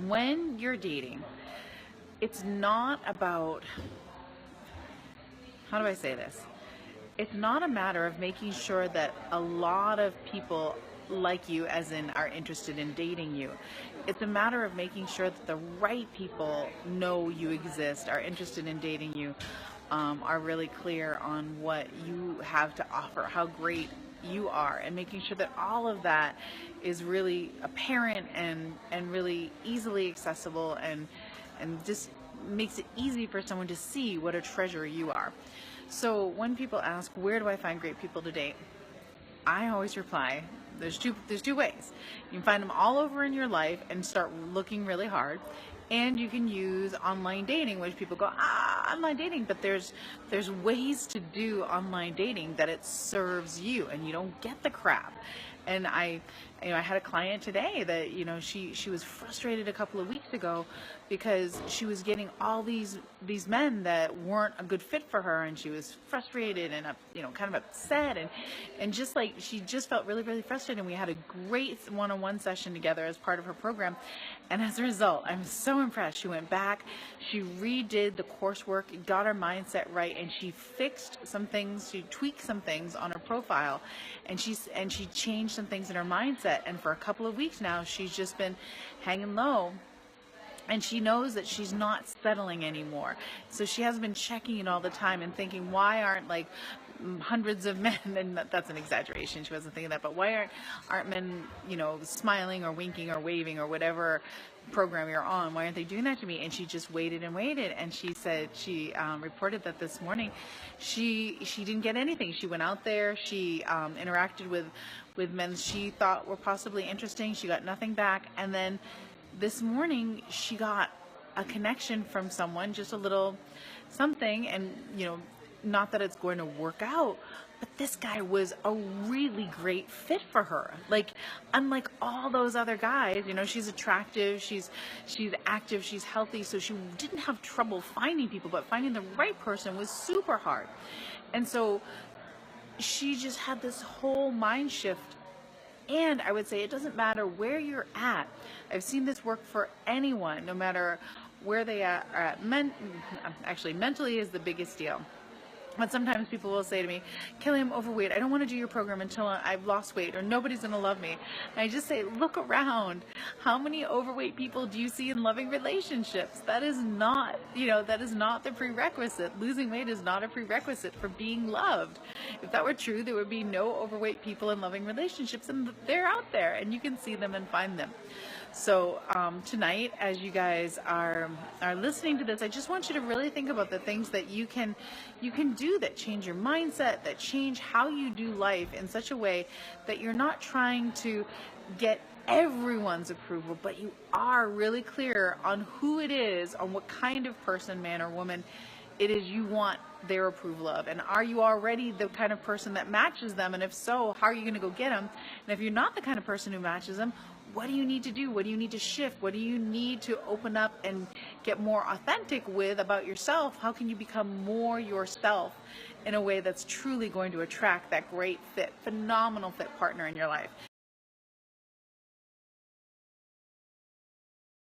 when you're dating, it's not about, how do I say this? It's not a matter of making sure that a lot of people like you, as in are interested in dating you. It's a matter of making sure that the right people know you exist, are interested in dating you, are really clear on what you have to offer, how great you are, and making sure that all of that is really apparent and really easily accessible, and just makes it easy for someone to see what a treasure you are. So when people ask, where do I find great people to date? I always reply, there's two ways. You can find them all over in your life and start looking really hard. And you can use online dating, which people go, online dating, but there's ways to do online dating that it serves you and you don't get the crap. And I had a client today that, she was frustrated a couple of weeks ago because she was getting all these men that weren't a good fit for her, and she was frustrated and kind of upset, and just like she just felt really, really frustrated. And we had a great one-on-one session together as part of her program, and as a result, I'm so impressed. She went back, she redid the coursework, got her mindset right, and she fixed some things, she tweaked some things on her profile, and she changed some things in her mindset. And for a couple of weeks now, she's just been hanging low. And she knows that she's not settling anymore. So she has been checking it all the time and thinking, why aren't like hundreds of men, and that's an exaggeration, she wasn't thinking that, but why aren't men, smiling or winking or waving or whatever program you're on, why aren't they doing that to me? And she just waited and waited, and she said, she reported that this morning she didn't get anything. She went out there, she interacted with men she thought were possibly interesting, she got nothing back. And then this morning she got a connection from someone, just a little something, and not that it's going to work out, but this guy was a really great fit for her. Like, unlike all those other guys, she's attractive, she's active, she's healthy, so she didn't have trouble finding people, but finding the right person was super hard. And so she just had this whole mind shift. And I would say it doesn't matter where you're at. I've seen this work for anyone, no matter where they are at. Actually, mentally is the biggest deal. But sometimes people will say to me, Kelly, I'm overweight. I don't want to do your program until I've lost weight, or nobody's going to love me. And I just say, look around. How many overweight people do you see in loving relationships? That is not, that is not the prerequisite. Losing weight is not a prerequisite for being loved. If that were true, there would be no overweight people in loving relationships, and they're out there, and you can see them and find them. So tonight, as you guys are listening to this, I just want you to really think about the things that you can do that change your mindset, that change how you do life in such a way that you're not trying to get everyone's approval, but you are really clear on who it is, on what kind of person, man or woman, it is you want their approval of. And are you already the kind of person that matches them? And if so, how are you going to go get them? And if you're not the kind of person who matches them, what do you need to do? What do you need to shift? What do you need to open up and get more authentic with about yourself? How can you become more yourself in a way that's truly going to attract that great fit, phenomenal fit partner in your life?